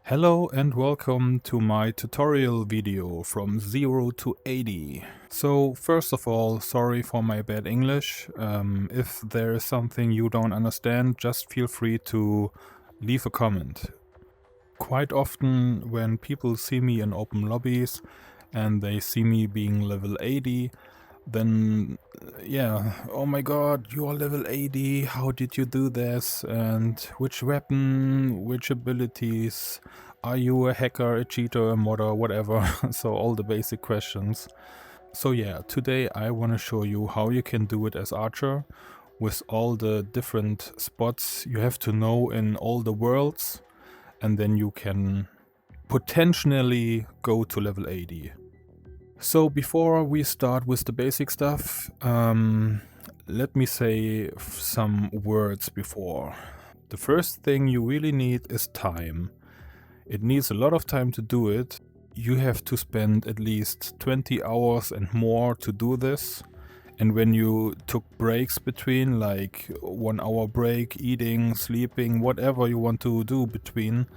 Hello and welcome to my tutorial video from 0 to 80. So first of all, sorry for my bad English. If there is something you don't understand, just feel free to leave a comment. Quite often when people see me in open lobbies and they see me being level 80, then yeah, oh my god, you are level 80, how did you do this, and which weapon, which abilities, are you a hacker, a cheater, a modder, whatever. So all the basic questions. So yeah, today I want to show you how you can do it as archer with all the different spots you have to know in all the worlds, and then you can potentially go to level 80. So before we start with the basic stuff, let me say some words before. The first thing you really need is time. It needs a lot of time to do it. You have to spend at least 20 hours and more to do this. And when you took breaks between, like 1 hour break, eating, sleeping, whatever you want to do between,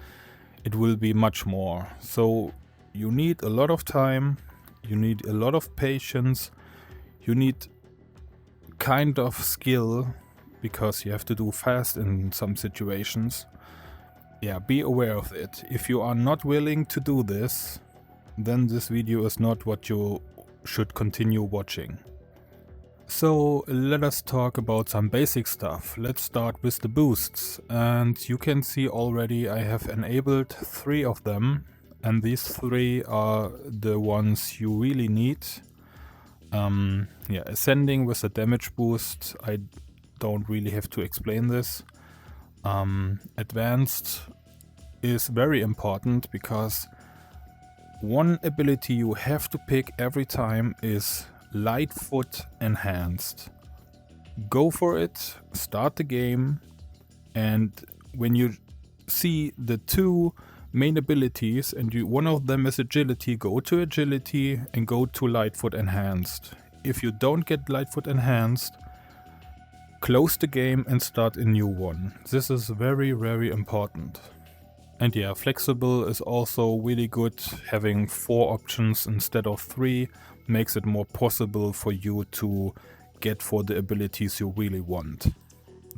it will be much more. So you need a lot of time. You need a lot of patience, you need kind of skill, because you have to do fast in some situations. Yeah, be aware of it. If you are not willing to do this, then this video is not what you should continue watching. So let us talk about some basic stuff. Let's start with the boosts. And you can see already I have enabled 3 of them. And these 3 are the ones you really need. Yeah, ascending with a damage boost, I don't really have to explain this. Advanced is very important because one ability you have to pick every time is Lightfoot Enhanced. Go for it, start the game, and when you see the 2 main abilities and one of them is agility, go to agility and go to Lightfoot Enhanced. If you don't get Lightfoot Enhanced, close the game and start a new one. This is very, very important. And yeah, flexible is also really good. Having 4 options instead of 3 makes it more possible for you to get for the abilities you really want.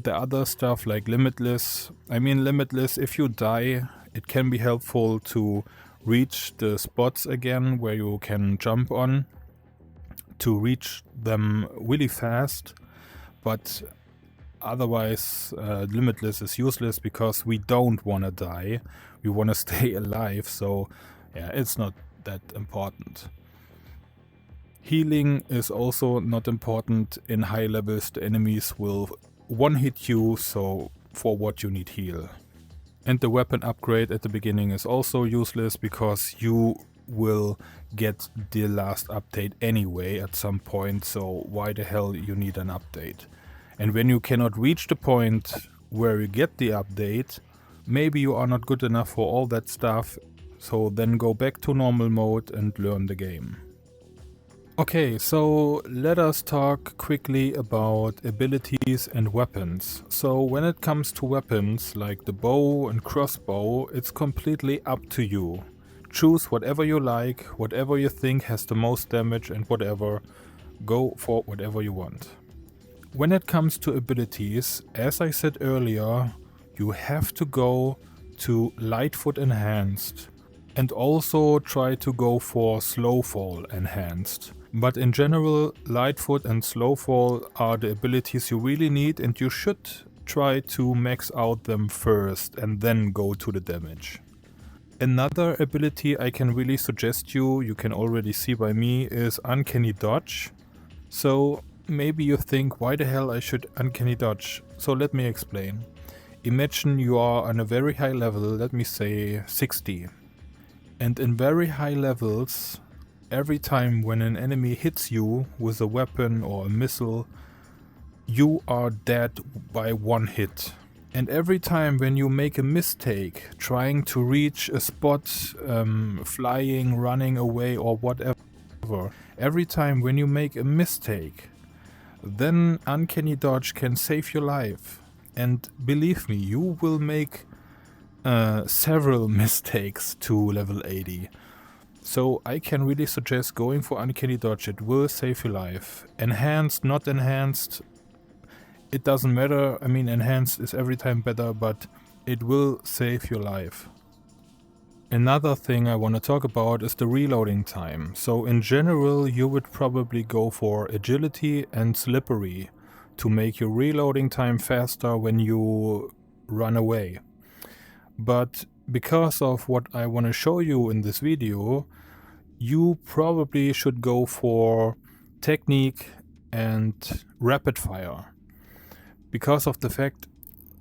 The other stuff like Limitless, Limitless, if you die, it can be helpful to reach the spots again where you can jump on, to reach them really fast, but otherwise Limitless is useless because we don't want to die, we want to stay alive, so yeah, it's not that important. Healing is also not important. In high levels the enemies will one-hit you, so for what you need heal. And the weapon upgrade at the beginning is also useless because you will get the last update anyway at some point, so why the hell you need an update? And when you cannot reach the point where you get the update, maybe you are not good enough for all that stuff, so then go back to normal mode and learn the game. Okay, so let us talk quickly about abilities and weapons. So when it comes to weapons like the bow and crossbow, it's completely up to you. Choose whatever you like, whatever you think has the most damage, and whatever. Go for whatever you want. When it comes to abilities, as I said earlier, you have to go to Lightfoot Enhanced and also try to go for Slowfall Enhanced. But in general, Lightfoot and Slowfall are the abilities you really need, and you should try to max out them first and then go to the damage. Another ability I can really suggest you can already see by me, is Uncanny Dodge. So maybe you think, why the hell I should Uncanny Dodge? So let me explain. Imagine you are on a very high level, let me say 60. And in very high levels, every time when an enemy hits you with a weapon or a missile, you are dead by 1 hit. And every time when you make a mistake, trying to reach a spot, flying, running away or whatever, every time when you make a mistake, then Uncanny Dodge can save your life. And believe me, you will make several mistakes to level 80. So I can really suggest going for Uncanny Dodge. It will save your life. Enhanced, not enhanced, it doesn't matter. I mean, enhanced is every time better, but it will save your life. Another thing I want to talk about is the reloading time. So in general, you would probably go for agility and slippery to make your reloading time faster when you run away. But because of what I want to show you in this video, you probably should go for technique and rapid fire. Because of the fact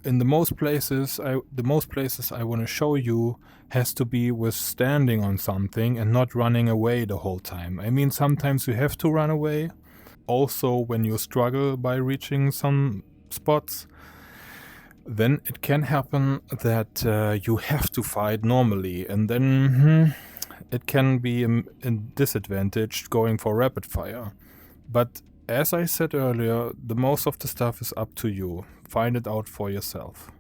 in the most places I want to show you has to be with standing on something and not running away the whole time. I mean, sometimes you have to run away. Also, when you struggle by reaching some spots, then it can happen that you have to fight normally, and then it can be a disadvantage going for rapid fire. But as I said earlier, the most of the stuff is up to you. Find it out for yourself.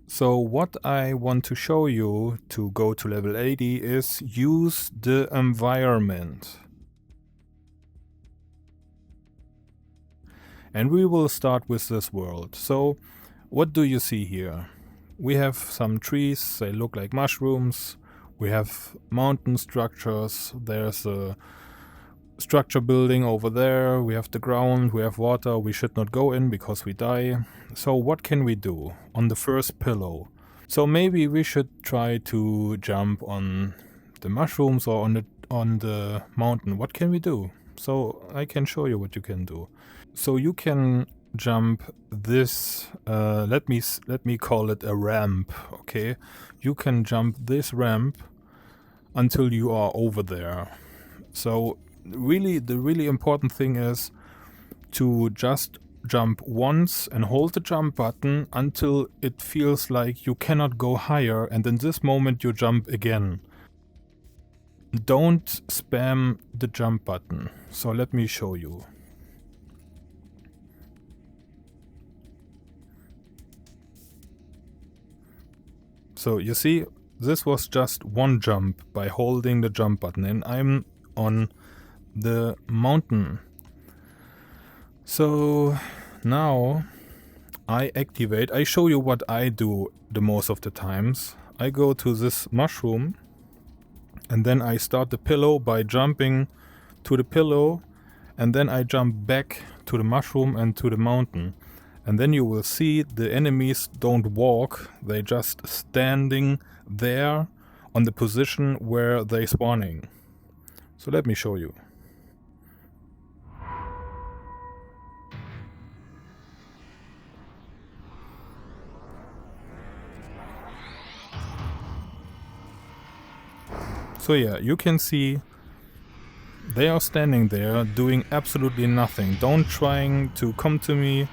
So what I want to show you to go to level 80 is use the environment. And we will start with this world. So what do you see here? We have some trees, they look like mushrooms. We have mountain structures. There's a structure building over there. We have the ground, we have water. We should not go in because we die. So what can we do on the first pillow? So maybe we should try to jump on the mushrooms or on the mountain. What can we do? So I can show you what you can do. So you can jump this, let me call it a ramp, okay? You can jump this ramp until you are over there. So really, the really important thing is to just jump once and hold the jump button until it feels like you cannot go higher, and in this moment you jump again. Don't spam the jump button. So let me show you. So you see, this was just one jump by holding the jump button, and I'm on the mountain. So now I activate, I show you what I do the most of the times. I go to this mushroom and then I start the pillow by jumping to the pillow, and then I jump back to the mushroom and to the mountain. And then you will see the enemies don't walk, they just standing there on the position where they spawning. So let me show you. So yeah, you can see they are standing there doing absolutely nothing. Don't trying to come to me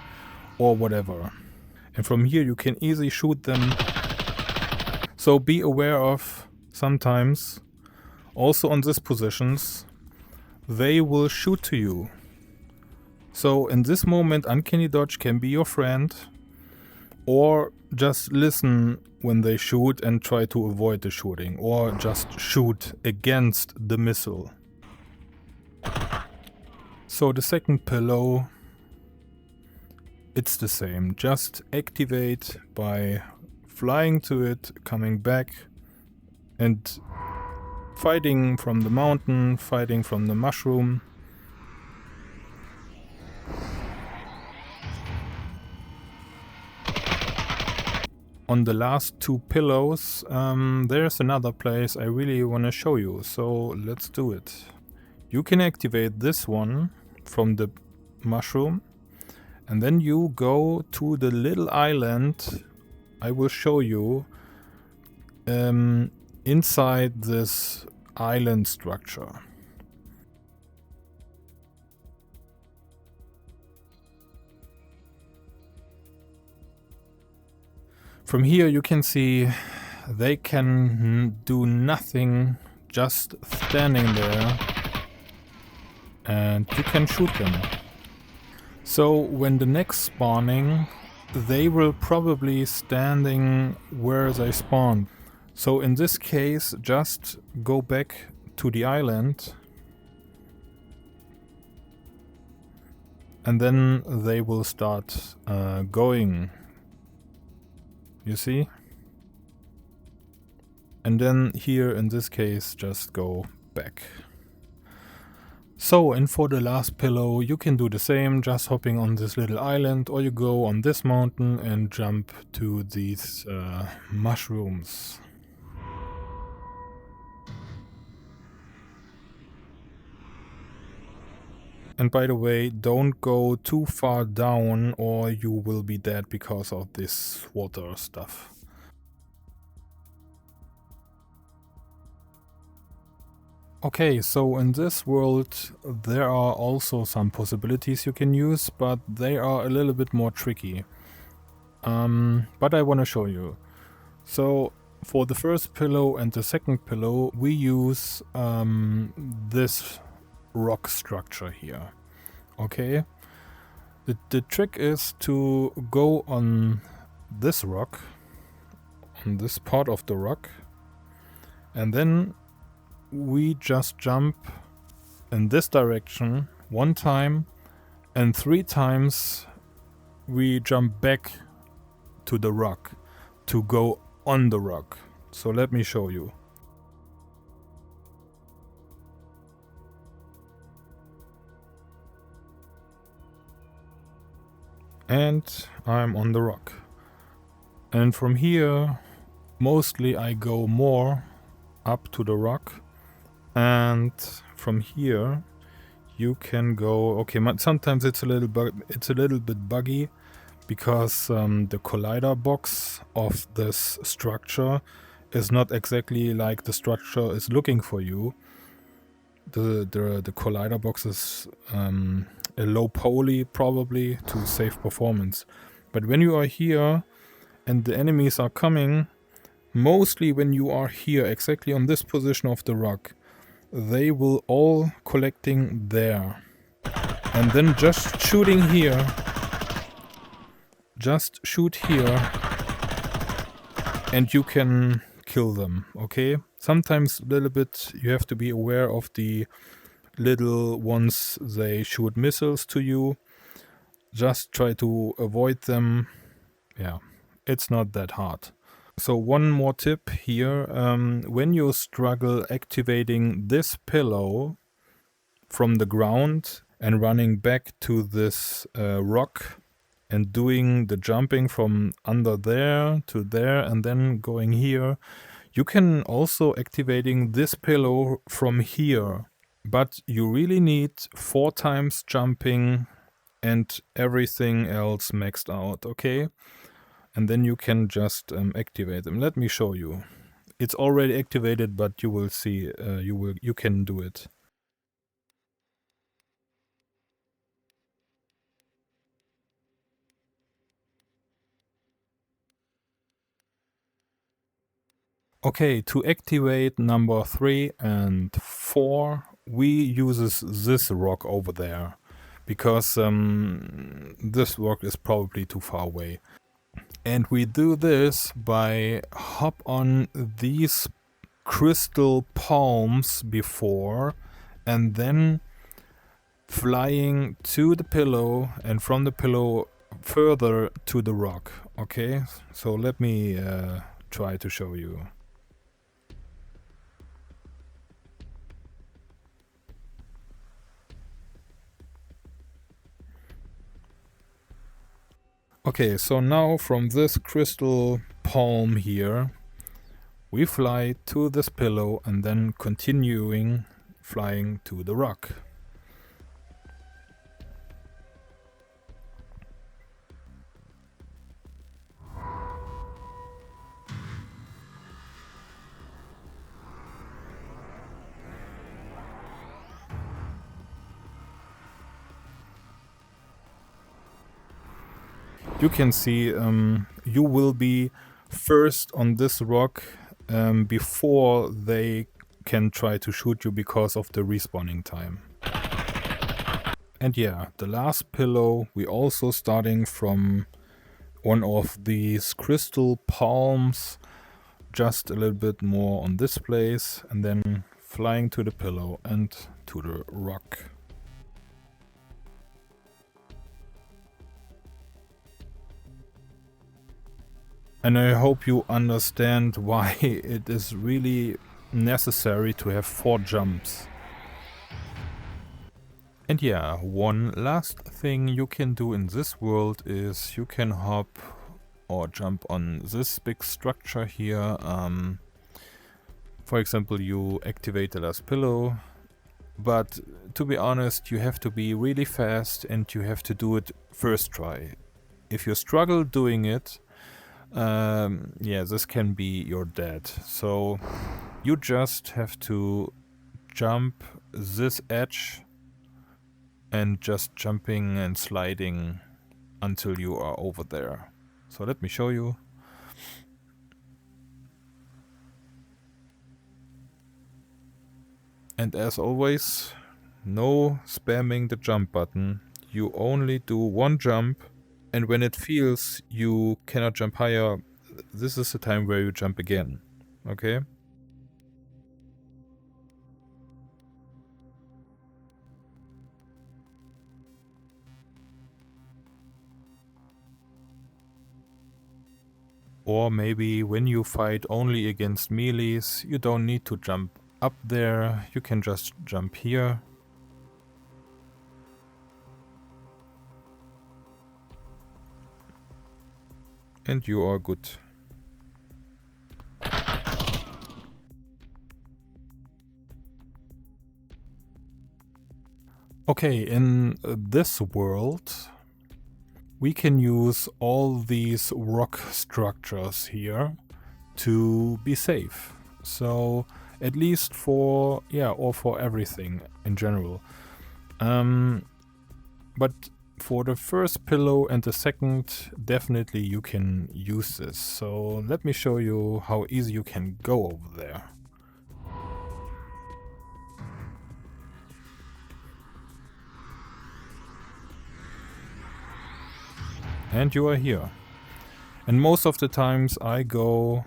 or whatever. And from here you can easily shoot them. So be aware of sometimes, also on these positions, they will shoot to you. So in this moment Uncanny Dodge can be your friend, or just listen when they shoot and try to avoid the shooting, or just shoot against the missile. So the second pillow, it's the same, just activate by flying to it, coming back and fighting from the mountain, fighting from the mushroom. On the last two pillows, there's another place I really want to show you, so let's do it. You can activate this one from the mushroom, and then you go to the little island I will show you inside this island structure. From here you can see they can do nothing, just standing there, and you can shoot them. So when the next spawning, they will probably standing where they spawned. So in this case, just go back to the island and then they will start going. You see? And then here in this case, just go back. So, and for the last pillow, you can do the same, just hopping on this little island, or you go on this mountain and jump to these mushrooms. And by the way, don't go too far down or you will be dead because of this water stuff. Okay, so in this world there are also some possibilities you can use, but they are a little bit more tricky. But I want to show you. So for the first pillow and the second pillow we use this rock structure here. Okay, the trick is to go on this rock, on this part of the rock, and then we just jump in this direction one time, and 3 times we jump back to the rock to go on the rock. So let me show you. And I'm on the rock. And from here, mostly I go more up to the rock. And from here, you can go. Okay, sometimes it's a little bit buggy because the collider box of this structure is not exactly like the structure is looking for you. The collider box is a low poly probably to save performance. But when you are here and the enemies are coming, mostly when you are here exactly on this position of the rock, they will all collecting there. And then just shooting here. Just shoot here and you can kill them, okay? Sometimes a little bit you have to be aware of the little ones, they shoot missiles to you. Just try to avoid them. Yeah, it's not that hard. So one more tip here, when you struggle activating this pillow from the ground and running back to this rock and doing the jumping from under there to there and then going here, you can also activating this pillow from here. But you really need 4 times jumping and everything else maxed out, okay? And then you can just activate them. Let me show you. It's already activated, but you will see you can do it. Okay, to activate number 3 and 4, we uses this rock over there because this rock is probably too far away. And we do this by hop on these crystal palms before and then flying to the pillow and from the pillow further to the rock. Okay, so let me try to show you. Okay, so now from this crystal palm here, we fly to this pillow and then continuing flying to the rock. You can see you will be first on this rock before they can try to shoot you because of the respawning time. And yeah, the last pillow, we also starting from one of these crystal palms just a little bit more on this place, and then flying to the pillow and to the rock. And I hope you understand why it is really necessary to have 4 jumps. And yeah, one last thing you can do in this world is you can hop or jump on this big structure here. For example, you activate the last pillow, but to be honest, you have to be really fast and you have to do it first try. If you struggle doing it, yeah, this can be your dead. So you just have to jump this edge and just jumping and sliding until you are over there. So let me show you. And as always, no spamming the jump button. You only do one jump, and when it feels you cannot jump higher, this is the time where you jump again. Okay? Or maybe when you fight only against melees, you don't need to jump up there, you can just jump here. And you are good. Okay, in this world, we can use all these rock structures here to be safe. So at least for, yeah, or for everything in general. But for the first pillow and the second, definitely you can use this. So let me show you how easy you can go over there. And you are here. And most of the times I go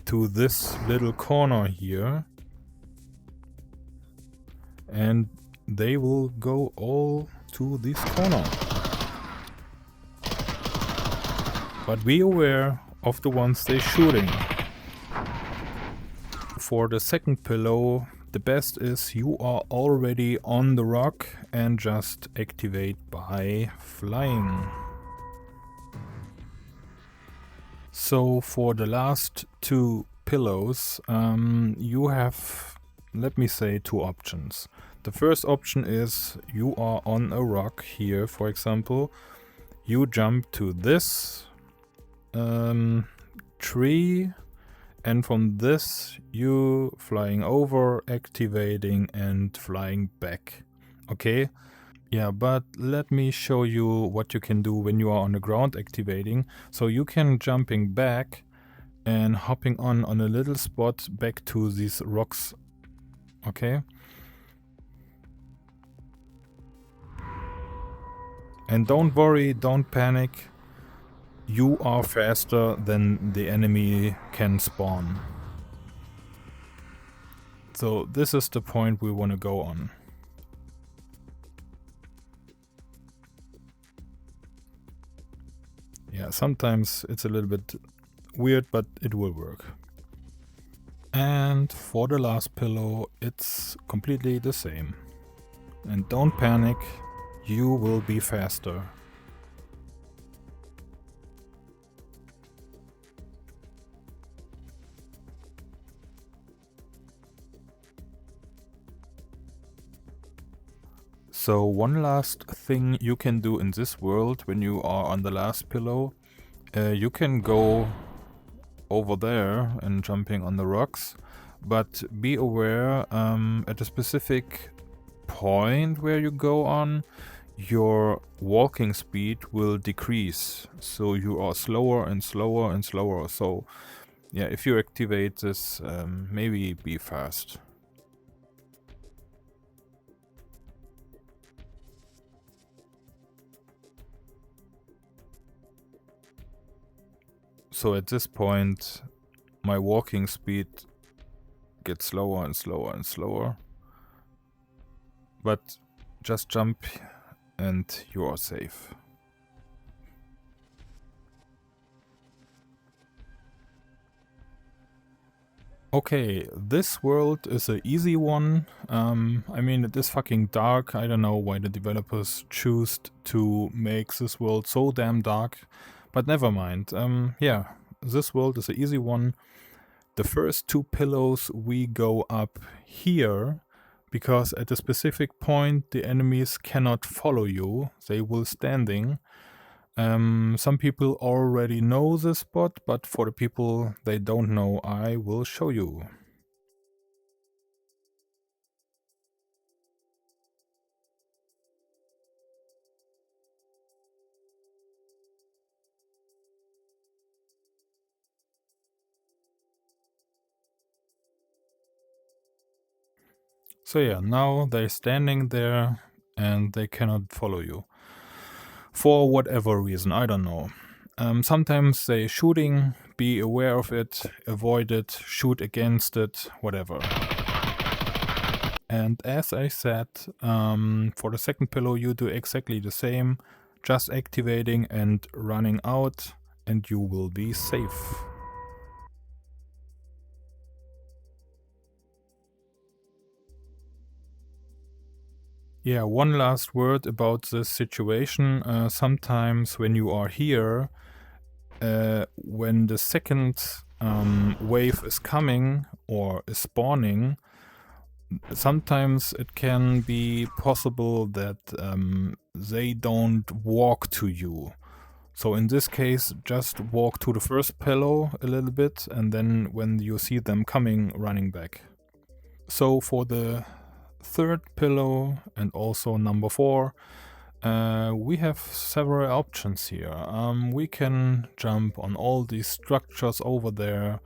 to this little corner here. And they will go all to this corner. But be aware of the ones they're shooting. For the second pillow, the best is you are already on the rock and just activate by flying. So for the last 2 pillows, you have, let me say, 2 options. The first option is you are on a rock here, for example. You jump to this tree, and from this you flying over, activating and flying back. Okay? Yeah, but let me show you what you can do when you are on the ground activating. So you can jumping back and hopping on a little spot back to these rocks. Okay? And don't worry, don't panic. You are faster than the enemy can spawn. So this is the point we want to go on. Yeah, sometimes it's a little bit weird, but it will work. And for the last pillow, it's completely the same. And don't panic, you will be faster. So one last thing you can do in this world when you are on the last pillow, you can go over there and jumping on the rocks, but be aware at a specific point where you go on, your walking speed will decrease, so you are slower and slower and slower. So yeah, if you activate this, maybe be fast. So at this point, my walking speed gets slower and slower and slower. But just jump and you are safe. Okay, this world is an easy one. I mean, it is fucking dark. I don't know why the developers choose to make this world so damn dark. But never mind. Yeah, this world is an easy one. The first 2 pillows we go up here, because at a specific point the enemies cannot follow you. They will standing. Some people already know this spot, but for the people they don't know, I will show you. So yeah, now they're standing there and they cannot follow you. For whatever reason, I don't know. Sometimes they're shooting, be aware of it, avoid it, shoot against it, whatever. And as I said, for the second pillow you do exactly the same, just activating and running out and you will be safe. Yeah, one last word about this situation. Sometimes when you are here, when the second wave is coming or is spawning, sometimes it can be possible that they don't walk to you. So in this case, just walk to the first pillow a little bit and then when you see them coming, running back. So for the third pillow and also number 4, we have several options here. We can jump on all these structures over there.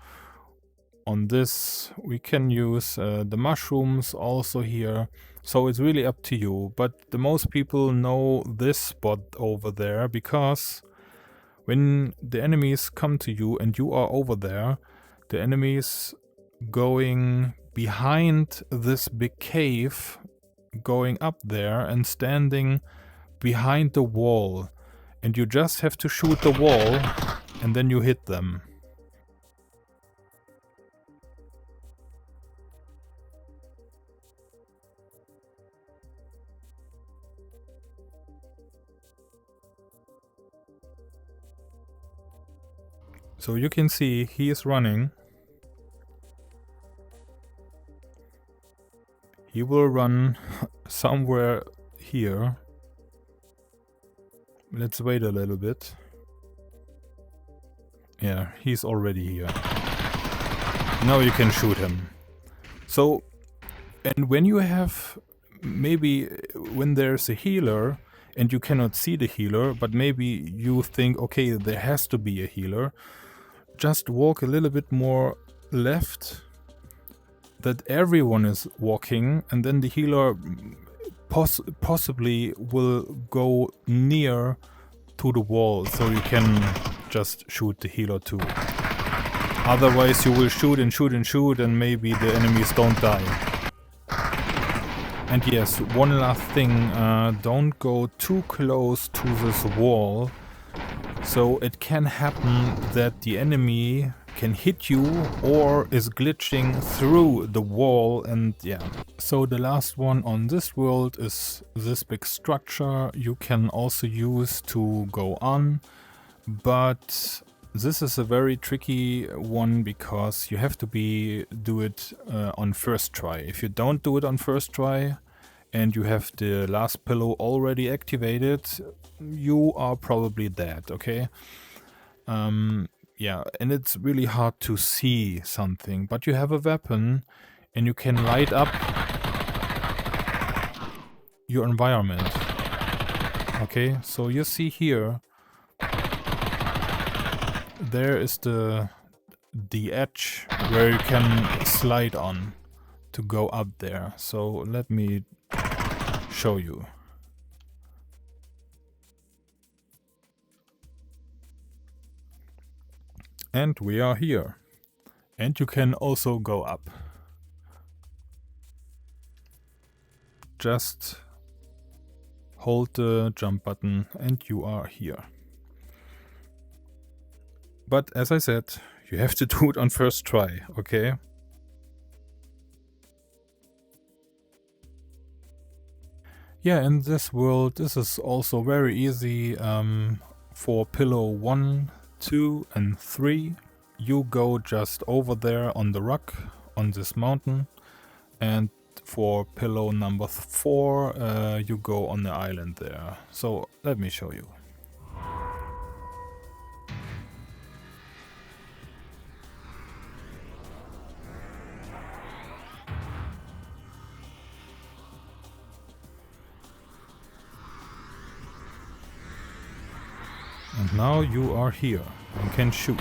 On this, we can use the mushrooms also here. So it's really up to you. But the most people know this spot over there because when the enemies come to you and you are over there, the enemies going behind this big cave, going up there and standing behind the wall, and you just have to shoot the wall and then you hit them. So you can see he is running. He will run somewhere here. Let's wait a little bit. Yeah, he's already here. Now you can shoot him. So, and when you have, maybe when there's a healer and you cannot see the healer, but maybe you think, okay, there has to be a healer, just walk a little bit more left, that everyone is walking, and then the healer possibly will go near to the wall, so you can just shoot the healer too. Otherwise you will shoot and shoot and shoot and maybe the enemies don't die. And yes, one last thing, don't go too close to this wall. So it can happen that the enemy can hit you or is glitching through the wall, and yeah. So the last one on this world is this big structure you can also use to go on, but this is a very tricky one because you have to do it on first try. If you don't do it on first try and you have the last pillow already activated, you are probably dead, okay? Yeah, and it's really hard to see something, but you have a weapon and you can light up your environment. Okay, so you see here, there is the edge where you can slide on to go up there. So let me show you. And we are here. And you can also go up. Just hold the jump button and you are here. But as I said, you have to do it on first try, okay? Yeah, in this world, this is also very easy. For pillow 1, 2 and 3, you go just over there on the rock, on this mountain. And for pillow number 4, you go on the island there. So let me show you. And now you are here and can shoot.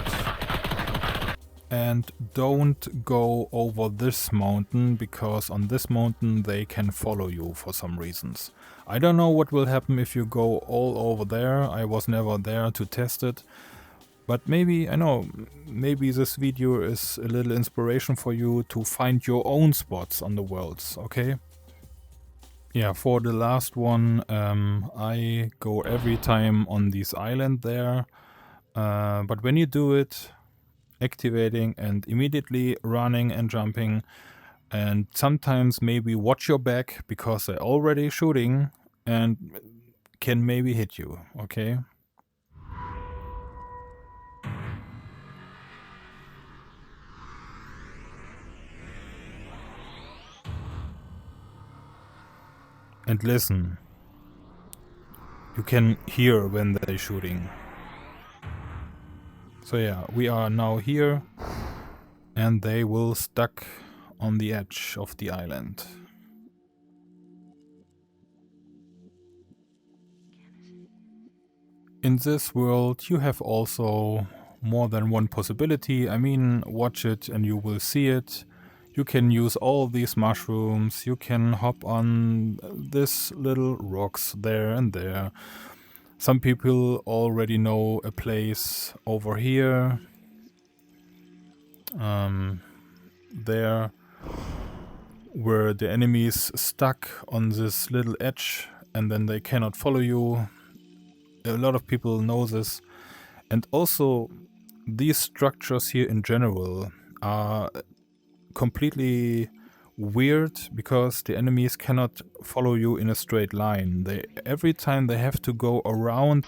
And don't go over this mountain, because on this mountain they can follow you for some reasons. I don't know what will happen if you go all over there. I was never there to test it. But maybe, I know, maybe this video is a little inspiration for you to find your own spots on the worlds, okay? Yeah, for the last one, I go every time on this island there. But when you do it, activating and immediately running and jumping, and sometimes maybe watch your back, because they're already shooting and can maybe hit you, okay? And listen, you can hear when they're shooting. So yeah, we are now here and they will stuck on the edge of the island. In this world you have also more than one possibility. I mean, watch it and you will see it. You can use all these mushrooms, you can hop on this little rocks there and there. Some people already know a place over here. There where the enemies stuck on this little edge and then they cannot follow you. A lot of people know this. And also these structures here in general are completely weird, because the enemies cannot follow you in a straight line. Every time they have to go around.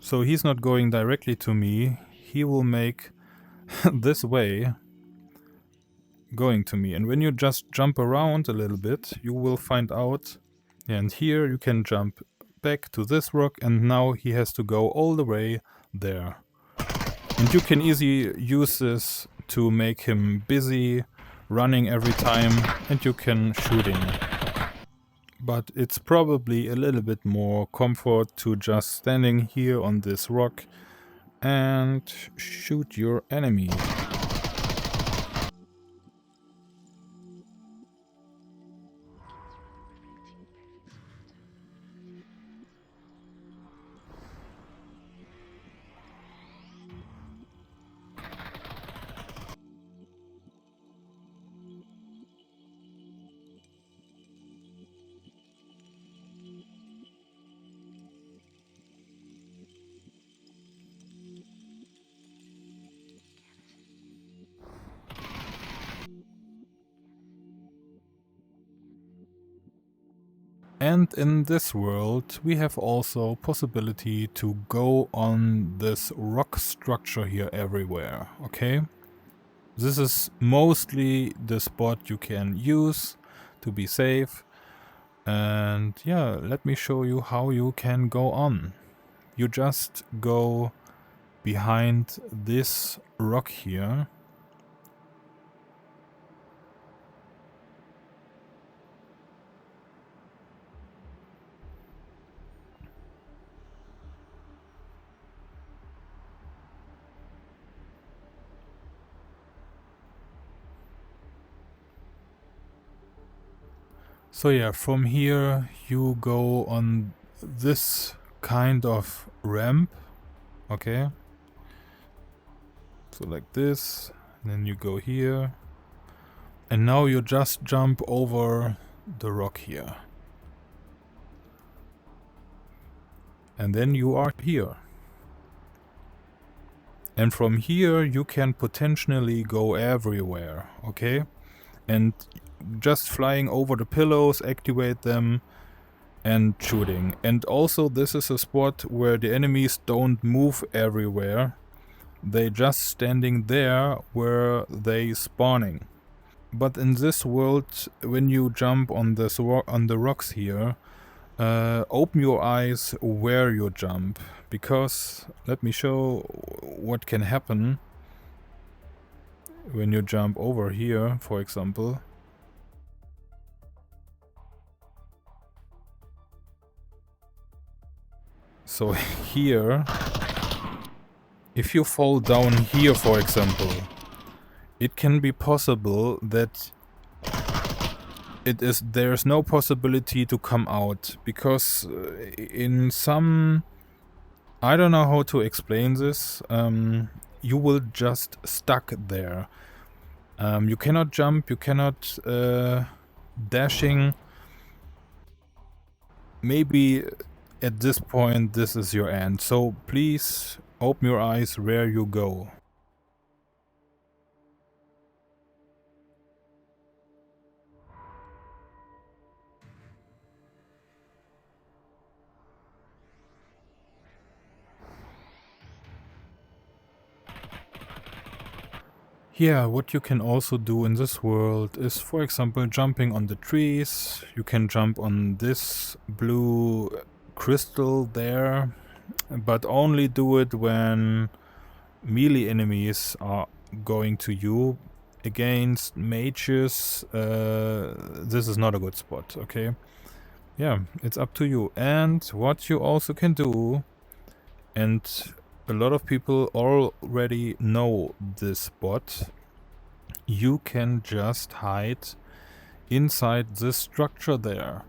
So he's not going directly to me. He will make this way going to me. And when you just jump around a little bit, you will find out. And here you can jump back to this rock, and now he has to go all the way there. And you can easily use this to make him busy, running every time, and you can shoot him. But it's probably a little bit more comfort to just standing here on this rock and shoot your enemy. And in this world we have also possibility to go on this rock structure here everywhere, okay? This is mostly the spot you can use to be safe. And yeah, let me show you how you can go on. You just go behind this rock here. So yeah, from here you go on this kind of ramp, okay? So like this, and then you go here. And now you just jump over the rock here. And then you are here. And from here you can potentially go everywhere, okay? And just flying over the pillows, activate them, and shooting. And also this is a spot where the enemies don't move everywhere. They just standing there where they spawning. But in this world, when you jump on this on the rocks here, open your eyes where you jump, because let me show what can happen when you jump over here, for example. So here, if you fall down here, for example, it can be possible that there's no possibility to come out, because in some, I don't know how to explain this, you will just stuck there. You cannot jump, you cannot dashing. Maybe at this point this is your end, so please open your eyes where you go. Yeah, what you can also do in this world is, for example, jumping on the trees. You can jump on this blue crystal there, but only do it when melee enemies are going to you. Against mages, this is not a good spot, okay? Yeah, it's up to you. And what you also can do, and a lot of people already know this spot, you can just hide inside this structure there.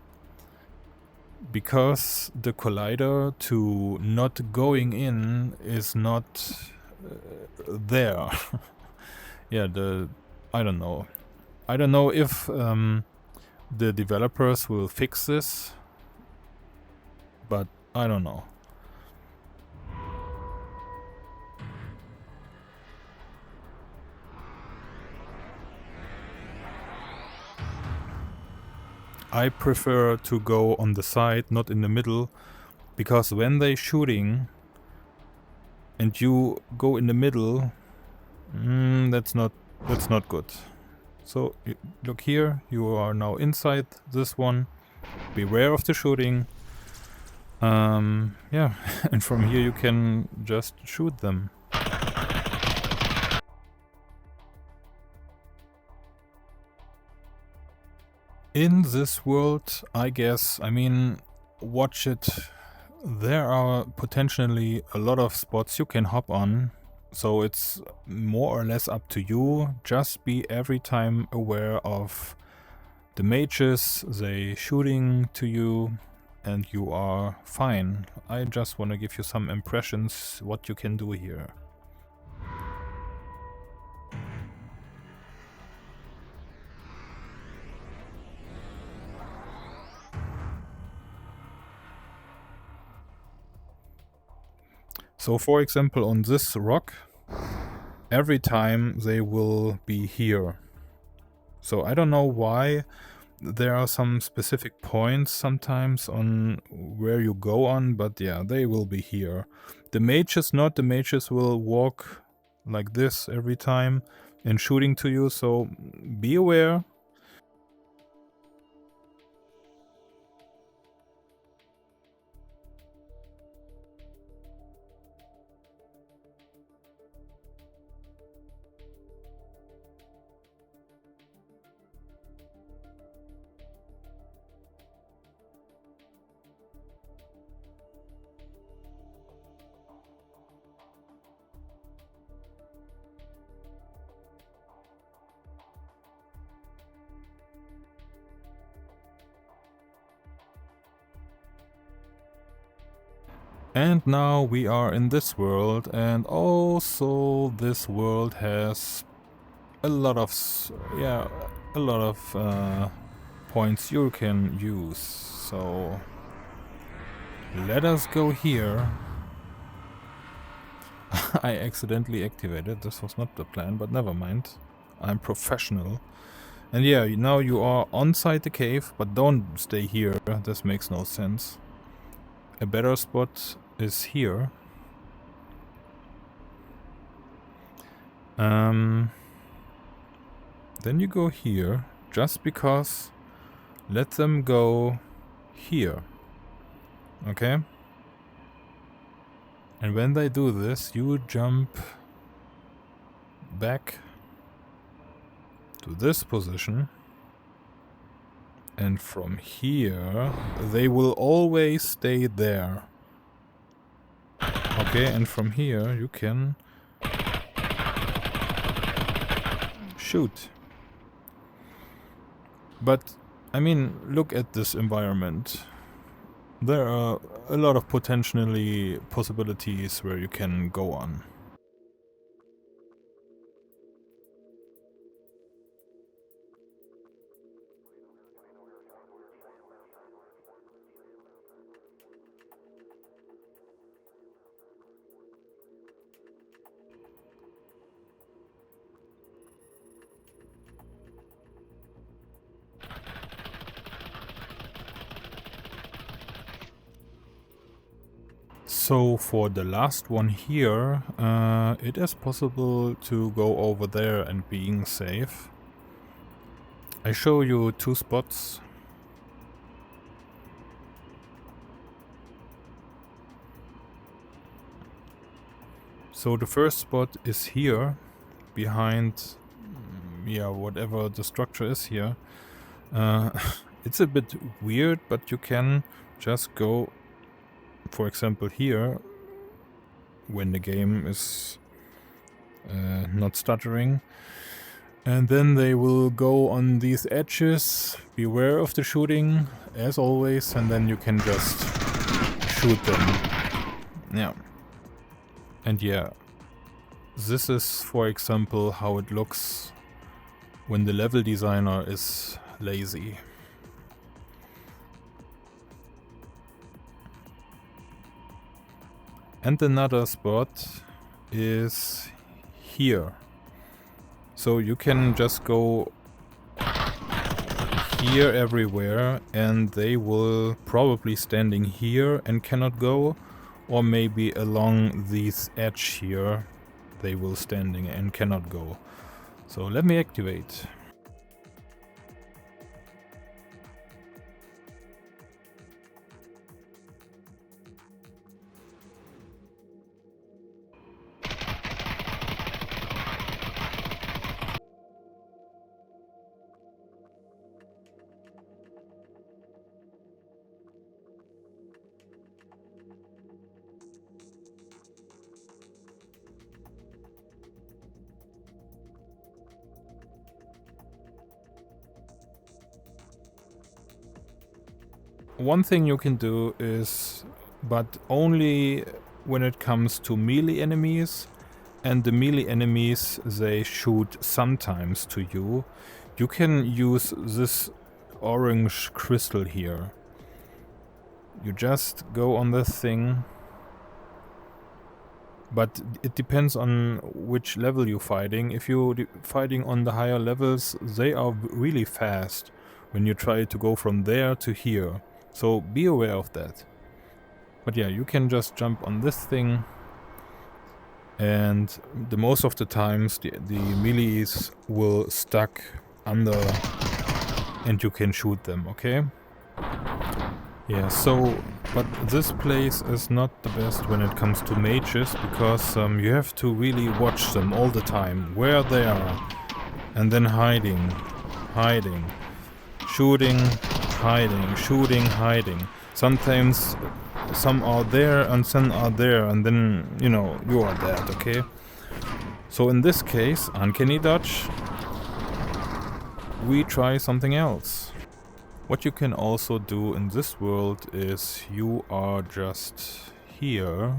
Because the collider to not going in is not there. Yeah, I don't know. I don't know if the developers will fix this, but I don't know. I prefer to go on the side, not in the middle, because when they shooting and you go in the middle, that's not good. So look here, you are now inside this one. Beware of the shooting. Yeah, and from here you can just shoot them. In this world, I guess, I mean, watch it. There are potentially a lot of spots you can hop on, so it's more or less up to you. Just be every time aware of the mages, they shooting to you, and you are fine. I just want to give you some impressions what you can do here. So for example, on this rock, every time they will be here. So I don't know why. There are some specific points sometimes on where you go on, but yeah, they will be here. The mages not, the mages will walk like this every time and shooting to you, so be aware. And now we are in this world, and also this world has a lot of points you can use. So let us go here. I accidentally activated. This was not the plan, but never mind. I'm professional. And yeah, now you are inside the cave, but don't stay here. This makes no sense. A better spot is here. Then you go here, just because let them go here. Okay? And when they do this, you jump back to this position. And from here, they will always stay there. Okay, and from here you can shoot. But, I mean, look at this environment. There are a lot of potentially possibilities where you can go on. So for the last one here, it is possible to go over there and being safe. I show you two spots. So the first spot is here, behind, whatever the structure is here. It's a bit weird, but you can just go, for example, here, when the game is not stuttering. And then they will go on these edges, beware of the shooting, as always, and then you can just shoot them. Yeah. And yeah, this is, for example, how it looks when the level designer is lazy. And another spot is here. So you can just go here everywhere and they will probably standing here and cannot go, or maybe along this edge here they will standing and cannot go. So let me activate. One thing you can do is, but only when it comes to melee enemies, and the melee enemies they shoot sometimes to you, you can use this orange crystal here. You just go on this thing, but it depends on which level you're fighting. If you're fighting on the higher levels, they are really fast when you try to go from there to here. So be aware of that. But yeah, you can just jump on this thing, and the most of the times the melees will stuck under and you can shoot them, okay? Yeah, so, but this place is not the best when it comes to mages, because you have to really watch them all the time, where they are, and then hiding, shooting, hiding, shooting, hiding. Sometimes some are there and some are there, and then, you know, you are dead, okay? So in this case, uncanny dodge, we try something else. What you can also do in this world is you are just here,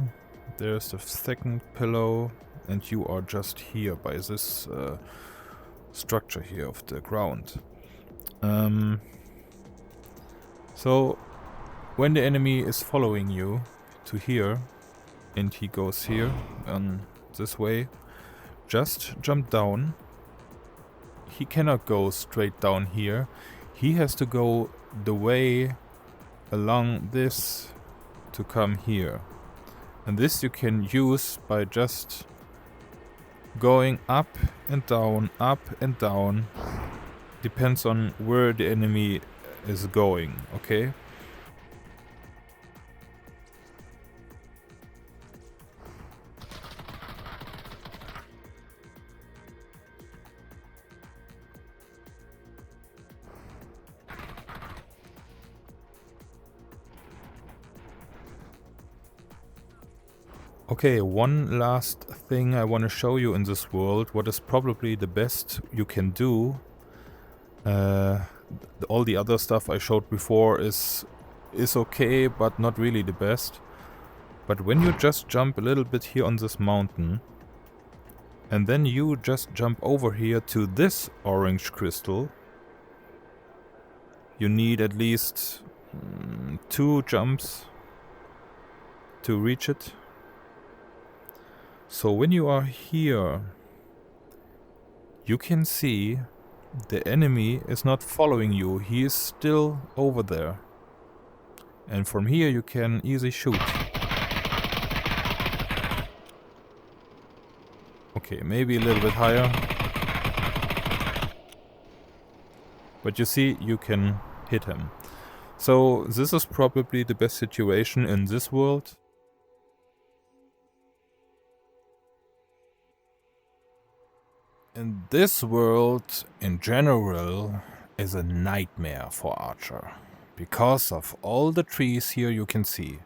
there's the second pillow, and you are just here by this structure here of the ground. So when the enemy is following you to here, and he goes here this way, just jump down. He cannot go straight down here. He has to go the way along this to come here. And this you can use by just going up and down, depends on where the enemy is going, okay? Okay, one last thing I want to show you in this world, what is probably the best you can do. All the other stuff I showed before is okay, but not really the best. But when you just jump a little bit here on this mountain, and then you just jump over here to this orange crystal, you need at least 2 jumps to reach it. So when you are here, you can see the enemy is not following you, he is still over there. And from here you can easily shoot. Okay, maybe a little bit higher. But you see, you can hit him. So this is probably the best situation in this world. And this world, in general, is a nightmare for Archer. Because of all the trees here you can see.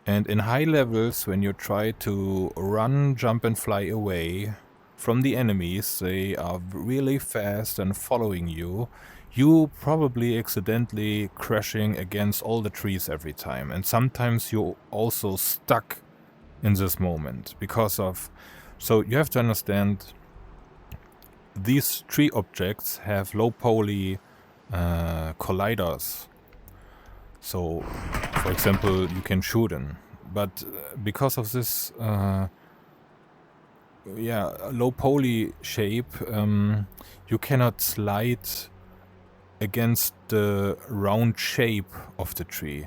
And in high levels, when you try to run, jump and fly away from the enemies, they are really fast and following you. You probably accidentally crashing against all the trees every time. And sometimes you're also stuck in this moment because of... So you have to understand... These tree objects have low poly colliders. So, for example, you can shoot in. But because of this low poly shape, you cannot slide against the round shape of the tree.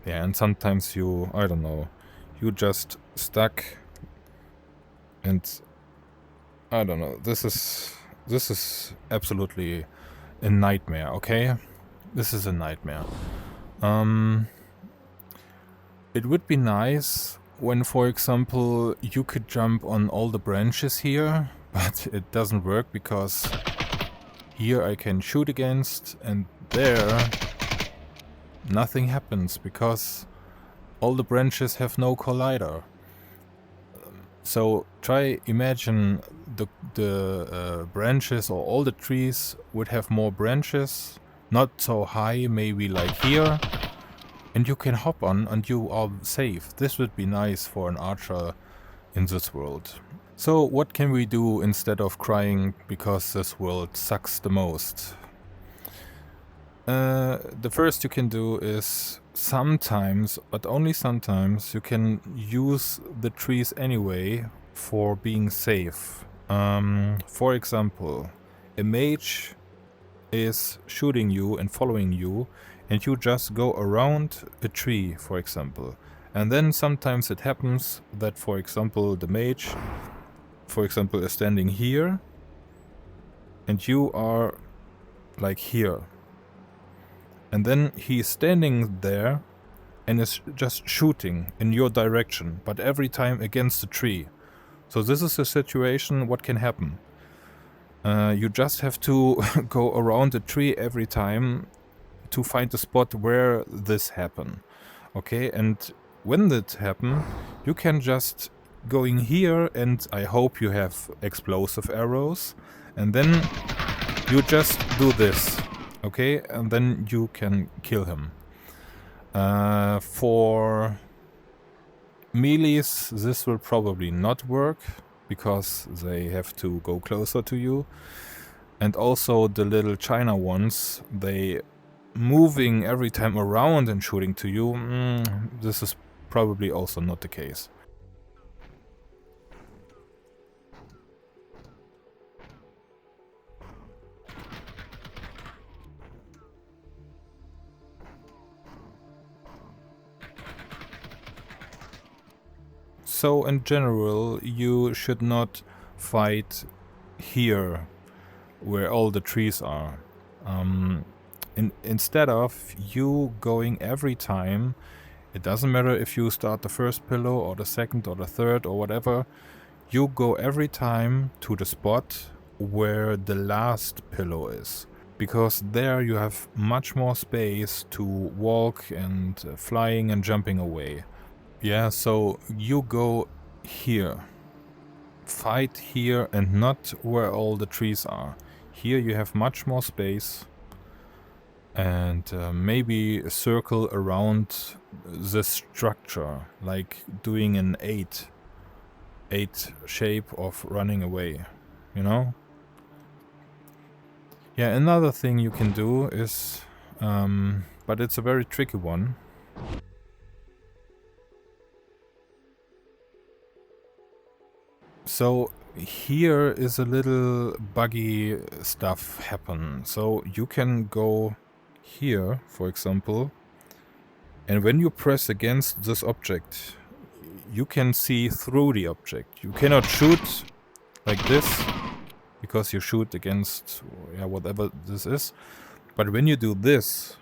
Yeah, and sometimes you, I don't know, you just stuck and I don't know, this is absolutely a nightmare, okay? This is a nightmare. It would be nice when, for example, you could jump on all the branches here, but it doesn't work because here I can shoot against and there nothing happens because all the branches have no collider. So try imagine the branches or all the trees would have more branches, not so high, maybe like here, and you can hop on and you are safe. This would be nice for an archer in this world. So what can we do instead of crying because this world sucks the most? The first you can do is sometimes, but only sometimes, you can use the trees anyway for being safe. For example, a mage is shooting you and following you, and you just go around a tree, for example. And then sometimes it happens that, for example, the mage, for example, is standing here, and you are like here. And then he is standing there and is just shooting in your direction, but every time against the tree. So this is a situation what can happen. You just have to go around the tree every time to find the spot where this happen. Okay, and when that happen, you can just go in here, and I hope you have explosive arrows, and then you just do this. Okay, and then you can kill him. For Melees, this will probably not work because they have to go closer to you. And also the little China ones, they moving every time around and shooting to you. This is probably also not the case. So in general, you should not fight here where all the trees are. Instead of you going every time, it doesn't matter if you start the first pillow or the second or the third or whatever, you go every time to the spot where the last pillow is. Because there you have much more space to walk and flying and jumping away. Yeah, so you go here. Fight here and not where all the trees are. Here you have much more space. And maybe circle around the structure, like doing an 8 shape of running away, you know? Yeah, another thing you can do is, but it's a very tricky one. So here is a little buggy stuff happen. So you can go here, for example, and when you press against this object, you can see through the object. You cannot shoot like this, because you shoot against whatever this is. But when you do this,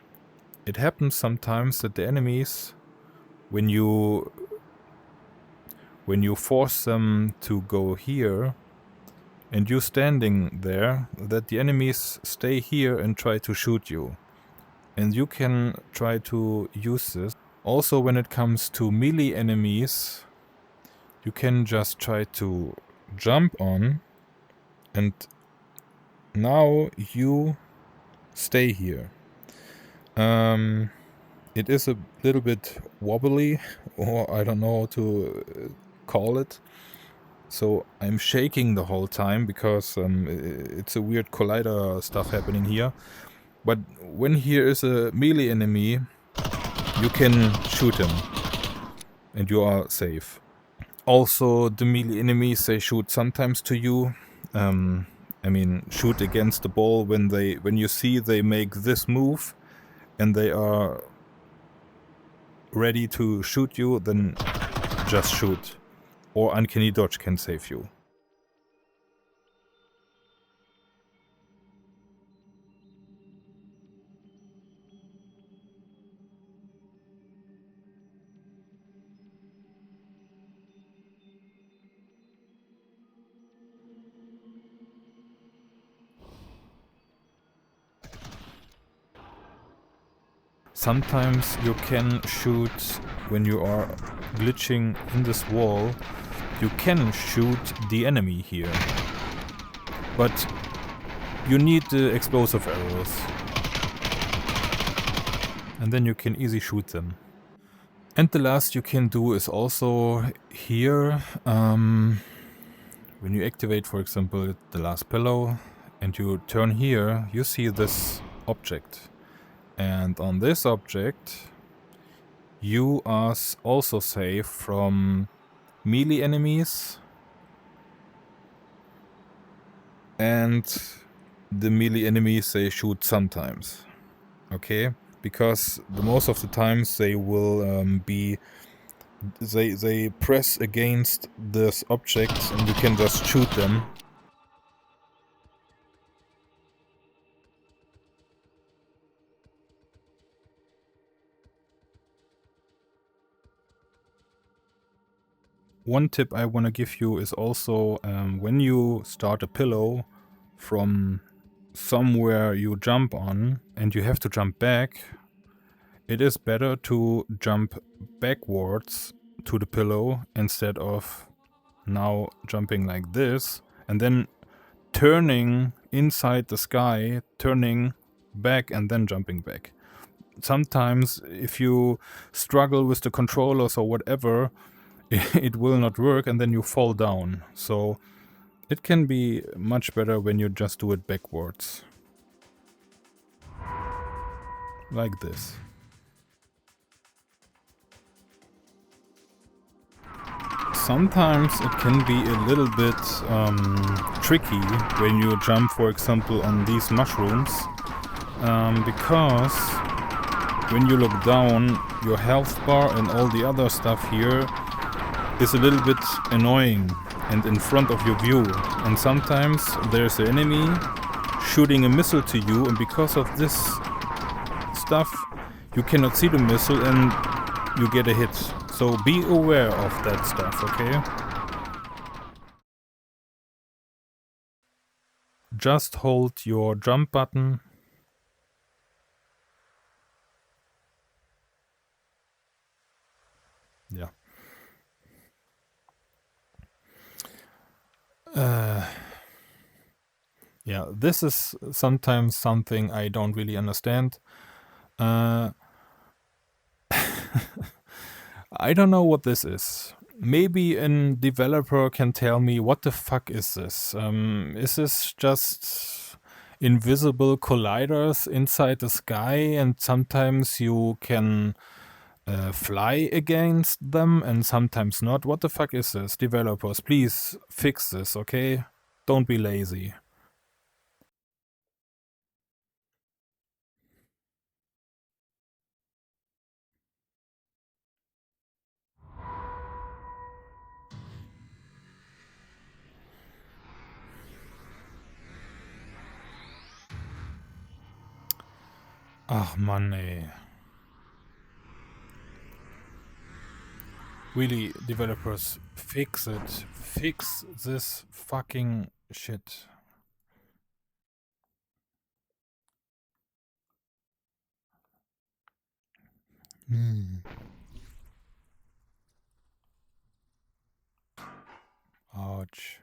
it happens sometimes that the enemies, when you force them to go here, and you standing there, that the enemies stay here and try to shoot you. And you can try to use this. Also, when it comes to melee enemies, you can just try to jump on, and now you stay here. It is a little bit wobbly, or I don't know how to call it. So I'm shaking the whole time because it's a weird collider stuff happening here. But when here is a melee enemy, you can shoot him and you are safe. Also, the melee enemies, they shoot sometimes to you. I mean, shoot against the ball when you see they make this move and they are ready to shoot you, then just shoot. Or Uncanny Dodge can save you. Sometimes you can shoot when you are glitching in this wall. You can shoot the enemy here. But you need the explosive arrows. And then you can easily shoot them. And the last you can do is also here. When you activate, for example, the last pillow and you turn here, you see this object. And on this object, you are also safe from melee enemies and the melee enemies they shoot sometimes. Okay? Because most of the times they will they press against this object and you can just shoot them. One tip I want to give you is also when you start a pillow from somewhere you jump on and you have to jump back, it is better to jump backwards to the pillow instead of now jumping like this and then turning inside the sky, turning back and then jumping back. Sometimes if you struggle with the controllers or whatever, it will not work and then you fall down. So it can be much better when you just do it backwards. Like this. Sometimes it can be a little bit tricky when you jump, for example, on these mushrooms, because when you look down, your health bar and all the other stuff here is a little bit annoying and in front of your view. And sometimes there's an enemy shooting a missile to you, and because of this stuff, you cannot see the missile and you get a hit. So be aware of that stuff, okay? Just hold your jump button. Yeah. Yeah, this is sometimes something I don't really understand. I don't know what this is. Maybe a developer can tell me what the fuck is this? Is this just invisible colliders inside the sky and sometimes you can fly against them and sometimes not? What the fuck is this? Developers, please fix this, okay? Don't be lazy. Ach Mann, ey. Really, developers, fix it. Fix this fucking shit. Ouch.